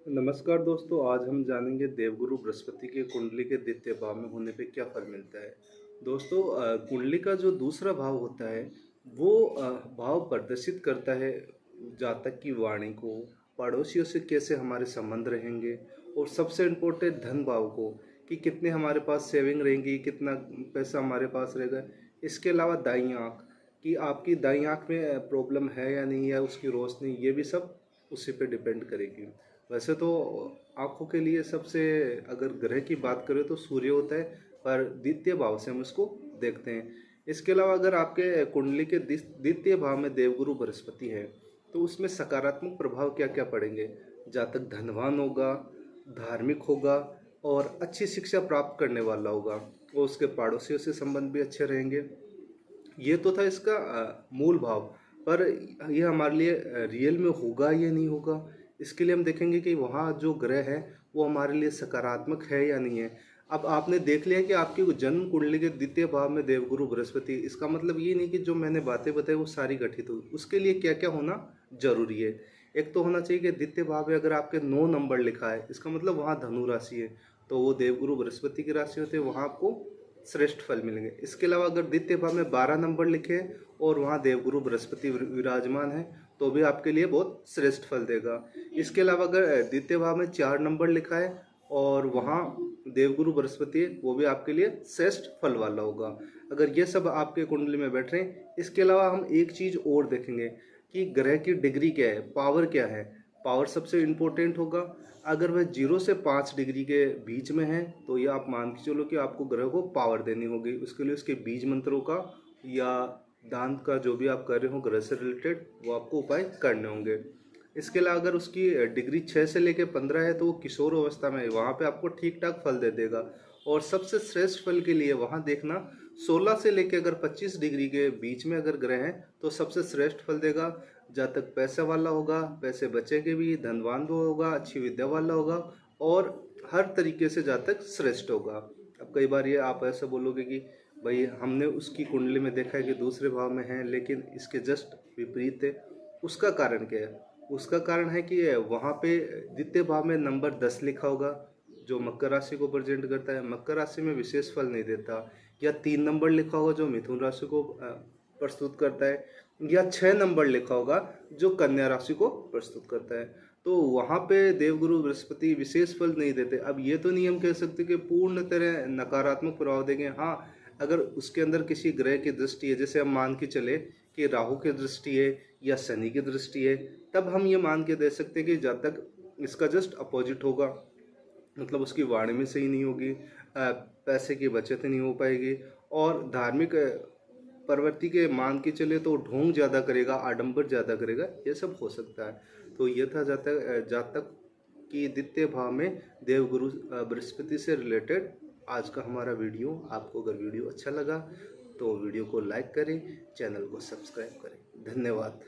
नमस्कार दोस्तों, आज हम जानेंगे देवगुरु बृहस्पति के कुंडली के द्वितीय भाव में होने पे क्या फल मिलता है। दोस्तों, कुंडली का जो दूसरा भाव होता है वो भाव प्रदर्शित करता है जातक की वाणी को, पड़ोसियों से कैसे हमारे संबंध रहेंगे और सबसे इम्पोर्टेंट धन भाव को, कि कितने हमारे पास सेविंग रहेंगी, कितना पैसा हमारे पास रहेगा। इसके अलावा दाईं आँख, कि आपकी दाईं आँख में प्रॉब्लम है या नहीं है, उसकी रोशनी, ये भी सब उसी पे डिपेंड करेगी। वैसे तो आँखों के लिए सबसे, अगर ग्रह की बात करें तो सूर्य होता है, पर द्वितीय भाव से हम इसको देखते हैं। इसके अलावा अगर आपके कुंडली के द्वितीय भाव में देवगुरु बृहस्पति है तो उसमें सकारात्मक प्रभाव क्या क्या पड़ेंगे। जातक धनवान होगा, धार्मिक होगा और अच्छी शिक्षा प्राप्त करने वाला होगा, और उसके पड़ोसियों से संबंध भी अच्छे रहेंगे। ये तो था इसका मूल भाव। पर ये हमारे लिए रियल में होगा या नहीं होगा, इसके लिए हम देखेंगे कि वहाँ जो ग्रह है वो हमारे लिए सकारात्मक है या नहीं है। अब आपने देख लिया कि आपकी जन्म कुंडली के द्वितीय भाव में देवगुरु बृहस्पति, इसका मतलब ये नहीं कि जो मैंने बातें बताई वो सारी घटित हुई। उसके लिए क्या क्या होना जरूरी है। एक तो होना चाहिए कि द्वितीय भाव में अगर आपके 9 नंबर लिखा है, इसका मतलब वहाँ धनु राशि है, तो वो देवगुरु बृहस्पति की राशि होते हैं, वहाँ आपको श्रेष्ठ फल मिलेंगे। इसके अलावा अगर द्वितीय भाव में 12 नंबर लिखे हैं और वहाँ देवगुरु बृहस्पति विराजमान है, तो भी आपके लिए बहुत श्रेष्ठ फल देगा। इसके अलावा अगर द्वितीय भाव में 4 नंबर लिखा है और वहाँ देवगुरु बृहस्पति है, वो भी आपके लिए श्रेष्ठ फल वाला होगा, अगर ये सब आपके कुंडली में बैठ रहे हैं। इसके अलावा हम एक चीज और देखेंगे कि ग्रह की डिग्री क्या है, पावर क्या है। पावर सबसे इम्पोर्टेंट होगा। अगर वह 0 से 5 डिग्री के बीच में है तो ये आप मान के चलो कि आपको ग्रह को पावर देनी होगी। उसके लिए उसके बीज मंत्रों का या दान का, जो भी आप कर रहे हो ग्रह से रिलेटेड, वो आपको उपाय करने होंगे। इसके अलावा अगर उसकी डिग्री 6 से लेकर 15 है तो वो किशोर अवस्था में है, वहाँ पे आपको ठीक ठाक फल दे देगा। और सबसे श्रेष्ठ फल के लिए वहाँ देखना, 16 से लेकर अगर 25 डिग्री के बीच में अगर ग्रह है तो सबसे श्रेष्ठ फल देगा। जातक पैसे वाला होगा, पैसे बचेंगे भी, धनवान भी होगा, अच्छी विद्या वाला होगा, और हर तरीके से जातक श्रेष्ठ होगा। अब कई बार ये आप ऐसा बोलोगे कि भाई हमने उसकी कुंडली में देखा है कि दूसरे भाव में है लेकिन इसके जस्ट विपरीत है। उसका कारण क्या है? उसका कारण है कि वहाँ पे द्वितीय भाव में नंबर 10 लिखा होगा, जो मकर राशि को प्रेजेंट करता है। मकर राशि में विशेष फल नहीं देता। या 3 नंबर लिखा होगा जो मिथुन राशि को प्रस्तुत करता है। या 6 नंबर लिखा होगा जो कन्या राशि को प्रस्तुत करता है। तो वहाँ पे देवगुरु बृहस्पति विशेष फल नहीं देते। अब ये तो नहीं हम कह सकते कि पूर्ण तरह नकारात्मक प्रभाव देंगे। हाँ, अगर उसके अंदर किसी ग्रह की दृष्टि है, जैसे हम मान के चले कि राहु की दृष्टि है या शनि की दृष्टि है, तब हम ये मान के दे सकते हैं कि जब तक इसका जस्ट अपोजिट होगा, मतलब उसकी वाणी में सही नहीं होगी, पैसे की बचत नहीं हो पाएगी, और धार्मिक प्रवृत्ति के मान के चले तो ढोंग ज़्यादा करेगा, आडंबर ज़्यादा करेगा, ये सब हो सकता है। तो ये था जातक जातक की द्वितीय भाव में देवगुरु बृहस्पति से रिलेटेड आज का हमारा वीडियो। आपको अगर वीडियो अच्छा लगा तो वीडियो को लाइक करें, चैनल को सब्सक्राइब करें। धन्यवाद।